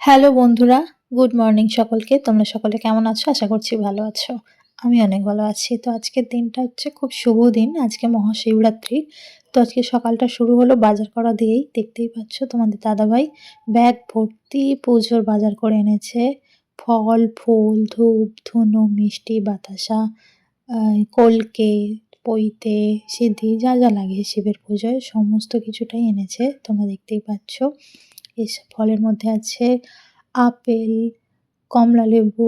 Hello বন্ধুরা, good morning সকলকে। তোমরা সকলে কেমন আছো? আশা করছি ভালো আছো। আমি অনেক ভালো আছি। তো আজকের দিনটা হচ্ছে খুব শুভ দিন। আজকে মহাশিবরাত্রি। তো আজকে সকালটা শুরু হলো বাজার করা দিয়েই। দেখতেই পাচ্ছ তোমাদের দাদাভাই ব্যাগ ভর্তি পুজোর বাজার করে এনেছে। ফল, ফুল, ধূপ, ধুনো, মিষ্টি, বাতাসা, কলকে, পৈতে, সিদ্ধি যা যা লাগে শিবের পুজোয় সমস্ত কিছুটাই এনেছে। তোমরা দেখতেই পাচ্ছ। এসব ফলের মধ্যে আছে আপেল, কমলালেবু,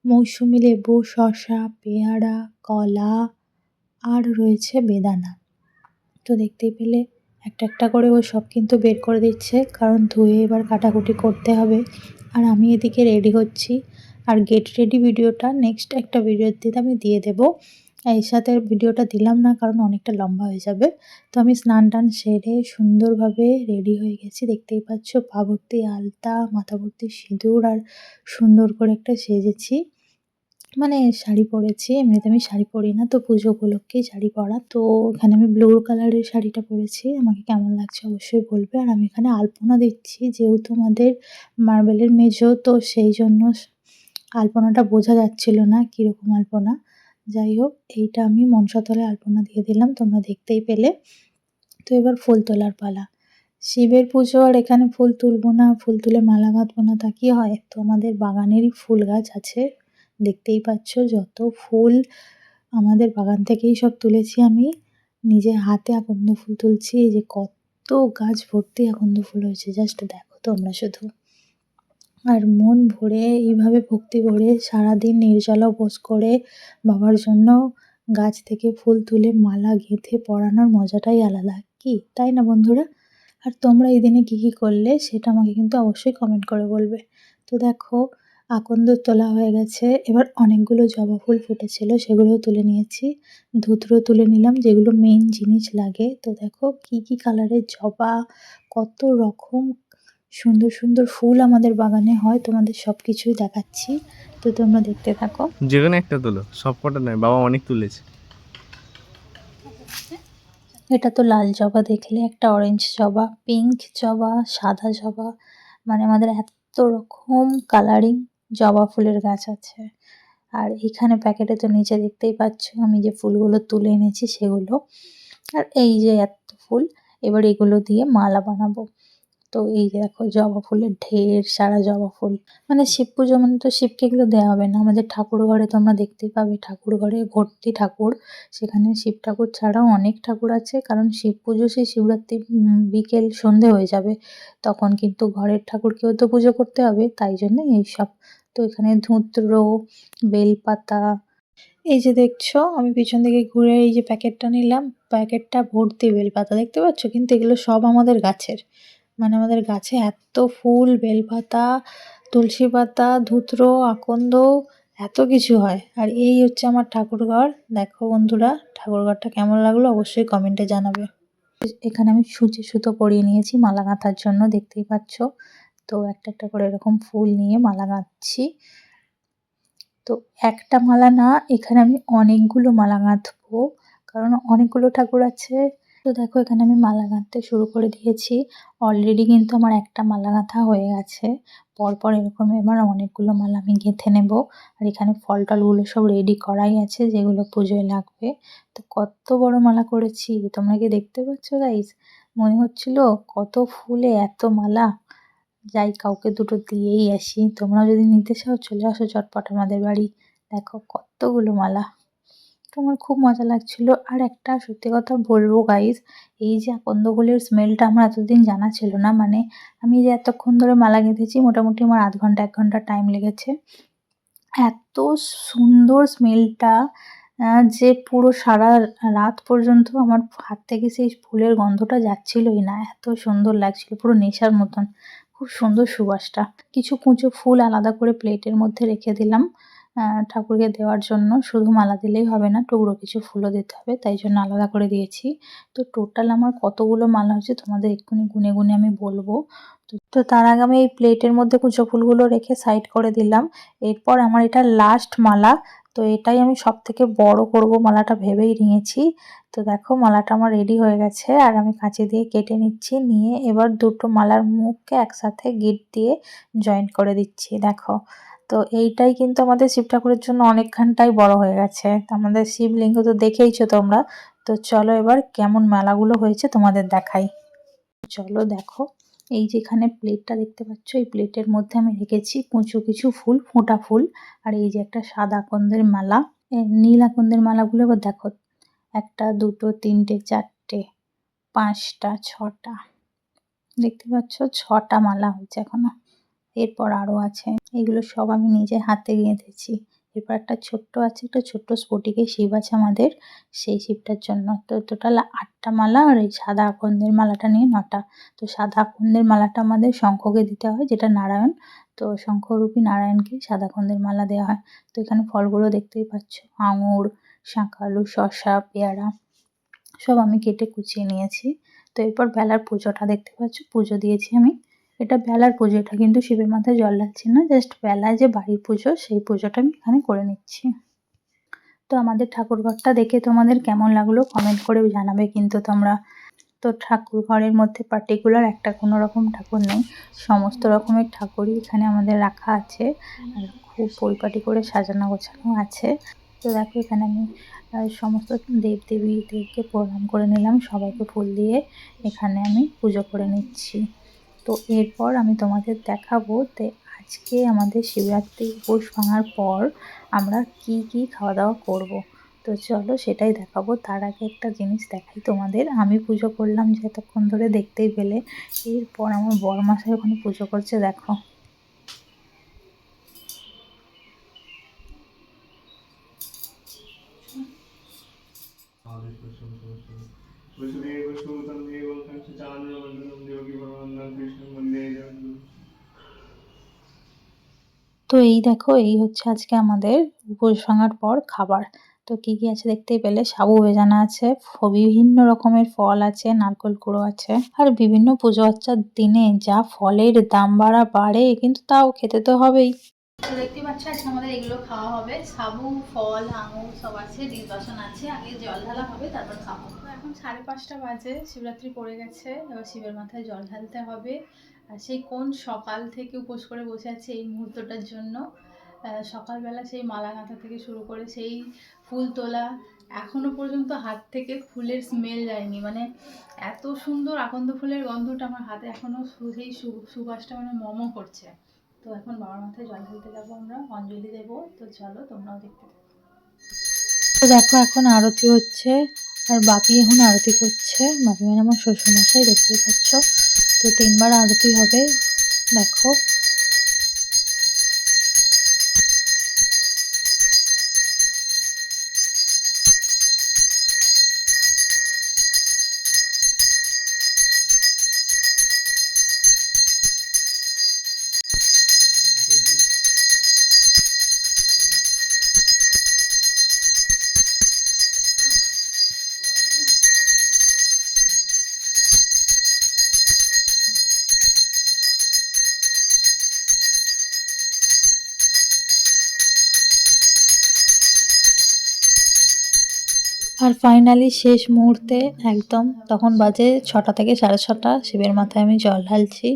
মৌসুমী লেবু, শসা, পেয়ারা, কলা আর রয়েছে বেদানা। তো দেখতেই পেলে একটা একটা করে ও সব কিন্তু বের করে দিচ্ছে, কারণ ধুয়ে এবার কাটাকুটি করতে হবে। আর আমি এদিকে রেডি হচ্ছি। আর গেট রেডি ভিডিওটা নেক্সট একটা ভিডিওতে আমি দিয়ে দেবো। এর সাথে ভিডিওটা দিলাম না কারণ অনেকটা লম্বা হয়ে যাবে। তো আমি স্নান টান সেরে সুন্দরভাবে রেডি হয়ে গেছি। দেখতেই পাচ্ছ পা ভর্তি আলতা, মাথা ভর্তি সিঁদুর আর সুন্দর করে একটা সেজেছি। মানে শাড়ি পরেছি। এমনিতে আমি শাড়ি পরি না, তো পুজো উপলক্ষেই শাড়ি পরা। তো এখানে আমি ব্লু কালারের শাড়িটা পরেছি। আমাকে কেমন লাগছে অবশ্যই বলবে। আর আমি এখানে আলপনা দিচ্ছি, যেহেতু আমাদের মার্বেলের মেঝো, তো সেই জন্য আলপনাটা বোঝা যাচ্ছিল না কীরকম আলপনা। যাই হোক, এইটা আমি মনসাতলে আলপনা দিয়ে দিলাম, তোমরা দেখতেই পেলে। তো এবার ফুল তোলার পালা। শিবের পুজো আর এখানে ফুল তুলবো না, ফুল তুলে মালা গাঁথবো না তা কি হয়? তো আমাদের বাগানেরই ফুল গাছ আছে। দেখতেই পাচ্ছ যত ফুল আমাদের বাগান থেকেই সব তুলেছি আমি। নিজে হাতে আকন্দ ফুল তুলছি। এই যে কত গাছ ভর্তি আকন্দ ফুল হয়েছে, জাস্ট দেখো তোমরা শুধু। আর মন ভরে এইভাবে ভক্তি ভরে সারাদিন নির্জলা উপোস করে বাবার জন্য গাছ থেকে ফুল তুলে মালা গেঁথে পরানোর মজাটাই আলাদা, কি তাই না বন্ধুরা? আর তোমরা এই দিনে কী কী করলে সেটা আমাকে কিন্তু অবশ্যই কমেন্ট করে বলবে। তো দেখো, আকন্দ তোলা হয়ে গেছে। এবার অনেকগুলো জবা ফুল ফুটেছিল, সেগুলোও তুলে নিয়েছি। ধুতরো তুলে নিলাম, যেগুলো মেইন জিনিস লাগে। তো দেখো কী কী কালারের জবা, কত রকম সুন্দর সুন্দর ফুল আমাদের বাগানে হয়, তোমাদের সব কিছুই দেখাচ্ছি। তো তোমরা দেখতে থাকো। যেকোনো একটা তোলো, সবকটা নয়, বাবা অনেক তুলেছে। এটা তো লাল জবা দেখলে, একটা অরেঞ্জ জবা, পিঙ্ক জবা, সাদা জবা, মানে আমাদের এত রকম কালারিং জবা ফুলের গাছ আছে। আর এখানে প্যাকেটে তো নিচে দেখতেই পাচ্ছ আমি যে ফুলগুলো তুলে এনেছি সেগুলো। আর এই যে এত ফুল, এবার এগুলো দিয়ে মালা বানাবো। তো এই যে দেখো জবা ফুলের ঢের সারা জবা ফুল। মানে শিব পুজো মানে তো শিবকে এগুলো দেওয়া হবে না, আমাদের ঠাকুর ঘরে তোমরা দেখতেই পাবে, ঠাকুর ঘরে ভর্তি ঠাকুর। সেখানে শিব ঠাকুর ছাড়াও অনেক ঠাকুর আছে, কারণ শিব পুজো সেই শিবরাত্রি বিকেল সন্ধে হয়ে যাবে, তখন কিন্তু ঘরের ঠাকুরকেও তো পুজো করতে হবে, তাই জন্য এইসব। তো এখানে ধুত্র, বেলপাতা, এই যে দেখছো আমি পিছন দিকে ঘুরে এই যে প্যাকেটটা নিলাম, প্যাকেটটা ভর্তি বেলপাতা, দেখতে পাচ্ছ? কিন্তু এগুলো সব আমাদের গাছের, মানে আমাদের গাছে এত ফুল, বেলপাতা, তুলসী পাতা, ধুত্র, আকন্দ, এত কিছু হয়। আর এই হচ্ছে আমার ঠাকুরঘর। দেখো বন্ধুরা, ঠাকুরঘরটা কেমন লাগলো অবশ্যই কমেন্টে জানাবে। এখানে আমি সুতো পরিয়ে নিয়েছি মালা গাঁথার জন্য, দেখতেই পাচ্ছ। তো একটা একটা করে এরকম ফুল নিয়ে মালা গাঁথছি। তো একটা মালা না, এখানে আমি অনেকগুলো মালা গাঁথবো, কারণ অনেকগুলো ঠাকুর আছে। তো দেখো এখানে আমি মালা গাঁথতে শুরু করে দিয়েছি। অলরেডি কিন্তু আমার একটা মালা গাঁথা হয়ে গেছে। পরপর এরকম এবার অনেকগুলো মালা আমি গেঁথে নেব। আর এখানে ফল টলগুলো সব রেডি করাই আছে, যেগুলো পুজোয় লাগবে। তো কত বড় মালা করেছি তোমরা কি দেখতে পাচ্ছ গাইস? মনে হচ্ছিল কত ফুলে এত মালা, যাই কাউকে দুটো দিয়েই আসি। তোমরাও যদি নিতে চাও চলে আসো চটপট আমাদের বাড়ি। দেখো কতগুলো মালা, তো আমার খুব মজা লাগছিল। আর একটা সত্যি কথা বলবো গাইস, এই যে আকন্দ ফুলের স্মেলটা আমার এতদিন জানা ছিল না। মানে আমি যে এতক্ষণ ধরে মালা গেঁথেছি, মোটামুটি আমার আধ ঘন্টা 1 ঘন্টা টাইম লেগেছে। এত সুন্দর স্মেলটা, যে পুরো সারা রাত পর্যন্ত আমার হাত থেকে সেই ফুলের গন্ধটা যাচ্ছিলই না, এত সুন্দর লাগছিল, পুরো নেশার মতন। খুব সুন্দর সুবাসটা। কিছু কুঁচো ফুল আলাদা করে প্লেটের মধ্যে রেখে দিলাম ঠাকুরকে দেওয়ার জন্য। শুধু মালা দিলেই হবে না, টুকরো কিছু ফুলও দিতে হবে, তাই জন্য আলাদা করে দিয়েছি। তো টোটাল আমার কতগুলো মালা হয়েছে তোমাদের এক্ষুনি গুনে গুনে আমি বলবো। তো তার আগে আমি এই প্লেটের মধ্যে কুচো ফুলগুলো রেখে সাইড করে দিলাম। এরপর আমার এটা লাস্ট মালা, তো এটাই আমি সবথেকে বড় করব মালাটা ভেবেই নিয়েছি। তো দেখো মালাটা আমার রেডি হয়ে গেছে আর আমি কাঁচি দিয়ে কেটে নিচ্ছি, নিয়ে এবার দুটো মালার মুখকে একসাথে গিট দিয়ে জয়েন্ট করে দিচ্ছি দেখো। তো এইটাই কিন্তু আমাদের শিব ঠাকুরের জন্য অনেকখানটাই বড় হয়ে গেছে। তো আমাদের শিবলিঙ্গ তো দেখেইছো তোমরা। তো চলো এবার কেমন মালাগুলো হয়েছে তোমাদের দেখাই। চলো দেখো, এই যেখানে প্লেটটা দেখতে পাচ্ছ, এই প্লেটের মধ্যে আমি রেখেছি কুচো কিছু ফুল, ফোঁটা ফুল। আর এই যে একটা সাদা আকন্দের মালা, নীল আকন্দের মালাগুলো এবার দেখো, একটা দুটো তিনটে চারটে পাঁচটা ছটা, দেখতে পাচ্ছ ছটা মালা হয়েছে এখনো। এরপর আরো আছে, এগুলো সব আমি নিজে হাতে গেঁথেছি। এরপর একটা ছোট্ট আছে, একটা ছোট্ট স্ফটিকের শিব আছে আমাদের, সেই শিবটার জন্য। তো টোটাল 8টা মালা, আর এই সাদা আকন্দের মালাটা নিয়ে 9টা। তো সাদা আকন্দের মালাটা আমাদের শঙ্খকে দিতে হয়, যেটা নারায়ণ। তো শঙ্খরূপী নারায়ণকে সাদা আকন্দের মালা দেওয়া হয়। তো এখানে ফলগুলো দেখতেই পাচ্ছ, আঙুর, শাঁকালু, শসা, পেয়ারা সব আমি কেটে কুচিয়ে নিয়েছি। তো এরপর বেলার পুজোটা দেখতে পাচ্ছ, পুজো দিয়েছি আমি। এটা বেলার পুজো, এটা কিন্তু শিবের মাথায় জল ঢালছি না, জাস্ট বেলায় যে বাড়ির পুজো সেই পুজোটা আমি এখানে করে নিচ্ছি। তো আমাদের ঠাকুরঘরটা দেখে তোমাদের কেমন লাগলো কমেন্ট করে জানাবে কিন্তু তোমরা। তো ঠাকুর ঘরের মধ্যে পার্টিকুলার একটা কোনো রকম ঠাকুর নেই, সমস্ত রকমের ঠাকুরই এখানে আমাদের রাখা আছে আর খুব পরিপাটি করে সাজানো গোছানো আছে। তো দেখো এখানে আমি সমস্ত দেবদেবীদেরকে প্রণাম করে নিলাম, সবাইকে ফুল দিয়ে এখানে আমি পুজো করে নিচ্ছি। তো এরপর আমি তোমাদের দেখাবো যে আজকে আমাদের শিবরাত্রি উপোস ভাঙার পর আমরা কি কি খাওয়া দাওয়া করব। তো চলো সেটাই দেখাবো। তার আগে একটা জিনিস দেখাই তোমাদের, আমি পুজো করলাম যে এতক্ষণ ধরে দেখতেই পেলে। এরপর আমার বড়মশাই ওখানে পুজো করছে দেখো। তো এই দেখো, এই হচ্ছে আজকে আমাদের উপোস ভাঙার পর খাবার। তো কি কি আছে দেখতেই পেলে, সাবু ভেজানো আছে, বিভিন্ন রকমের ফল আছে, নারকেল কুড়ো আছে। আর বিভিন্ন পুজো আর্চার দিনে যা ফলের দাম বাড়ে, কিন্তু তাও খেতে তো হবেই। তো দেখতে পাচ্ছ আজকে আমাদের এগুলো খাওয়া হবে, সাবু, ফল, আঙুর সব আছে, ডিসবাসন আছে, আগে জল ঢালা হবে তারপর খাবো। তো এখন 5:30 বাজে, শিবরাত্রি পড়ে গেছে, এবার শিবের মাথায় জল ঢালতে হবে। আর সেই কোন সকাল থেকে উপোস করে বসে আছে এই মুহূর্তটার জন্য। সকালবেলা সেই মালা গাঁথা থেকে শুরু করে সেই ফুল তোলা, এখনো পর্যন্ত হাত থেকে ফুলের স্মেল যায়নি, মানে এত সুন্দর আকন্দ ফুলের গন্ধটা আমার হাতে এখনো সেই সুবাসটা মানে মমো করছে। তো এখন বাবার মাথায় জল ঢালতে যাবো, আমরা অঞ্জলি দেবো। তো চলো তোমরাও দেখতে থাকো। তো দেখো এখন আরতি হচ্ছে, আর বাপি এখন আরতি করছে, বাপি মানে আমার শ্বশুরমশাই, দেখতেই পাচ্ছ। তো 3বার আরতি হবে দেখো। আর ফাইনালি শেষ মুহূর্তে একদম তখন বাজে 6টা থেকে 6:30, শিবের মাথায় আমি জল ঢালছি,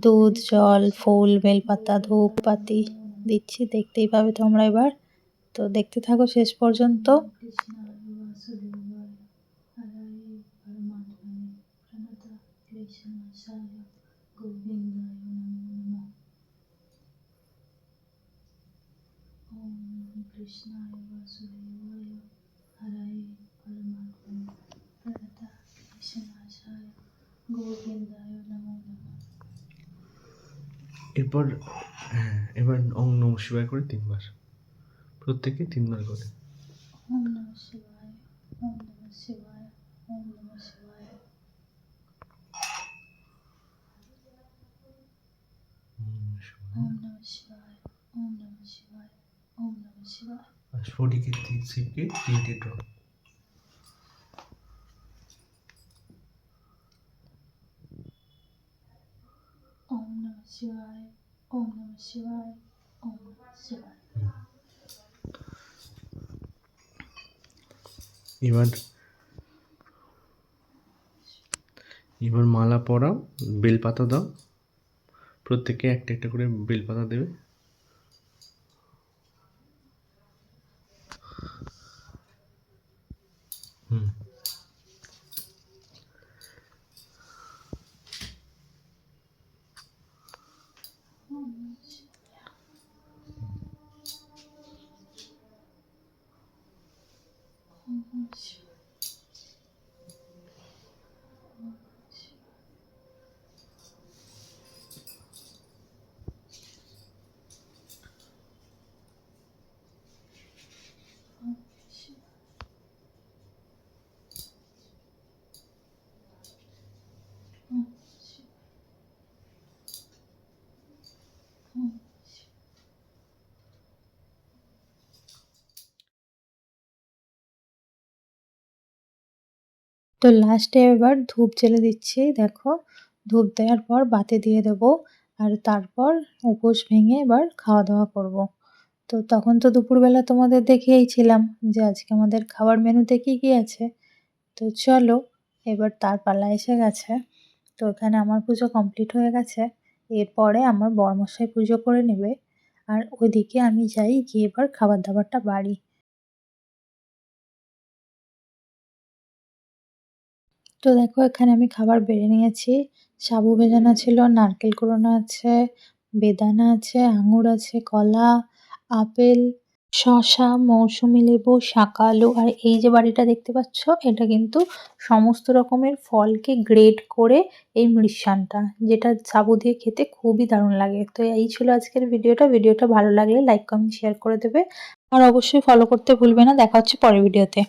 দুধ, জল, ফুল, বেলপাতা, ধূপপাতি দিচ্ছি, দেখতেই পাবে তোমরা এবার। তো দেখতে থাকো শেষ পর্যন্ত। এরপর হ্যাঁ, এবার ওম নমঃ শিবায় করে 3বার, প্রত্যেকে 3বার করে। ওম নমঃ শিবায়, ওম নমঃ শিবায়, ওম নমঃ শিবায়। ওম নমঃ শিবায়, ওম নমঃ শিবায়, ওম নমঃ শিবায়। আর স্ফটিকের শিবকে 3টে ড্রপ। শিবায়, ওম নমঃ শিবায়, ওম নমঃ শিবায়। এবার এবার মালা পরাও, বেলপাতা দাও, প্রত্যেকে একটা একটা করে বেলপাতা দেবে। হুম। তো লাস্টে এবার ধূপ জ্বেলে দিচ্ছি, দেখো ধূপ দেওয়ার পর বাতি দিয়ে দেবো আর তারপর উপোস ভেঙে এবার খাওয়া দাওয়া করব। তো তখন তো দুপুরবেলা তোমাদের দেখিয়েইছিলাম যে আজকে আমাদের খাবার মেনুতে কী কী আছে। তো চলো এবার তার পালা এসে গেছে। তো এখানে আমার পুজো কমপ্লিট হয়ে গেছে, এরপরে আমার বরমশাই পুজো করে নেবে আর ওইদিকে আমি যাই গিয়ে এবার খাবার দাবারটা বাড়ি। তো দেখো এখানে আমি খাবার বেড়ে নিয়েছি, সাবু ভেজানো ছিল, নারকেল কোরানো আছে, বেদানা আছে, আঙুর আছে, কলা, আপেল, শসা, মৌসুমী লেবু, শাকালু আর এই যে বাটিটা দেখতে পাচ্ছ এটা কিন্তু সমস্ত রকমের ফলকে গ্রেড করে এই মিষ্টান্নটা, যেটা সাবু দিয়ে খেতে খুবই দারুণ লাগে। তো এই ছিল আজকের ভিডিওটা ভালো লাগলে লাইক কমেন্ট শেয়ার করে দেবে আর অবশ্যই ফলো করতে ভুলবে না। দেখা হচ্ছে পরের ভিডিওতে।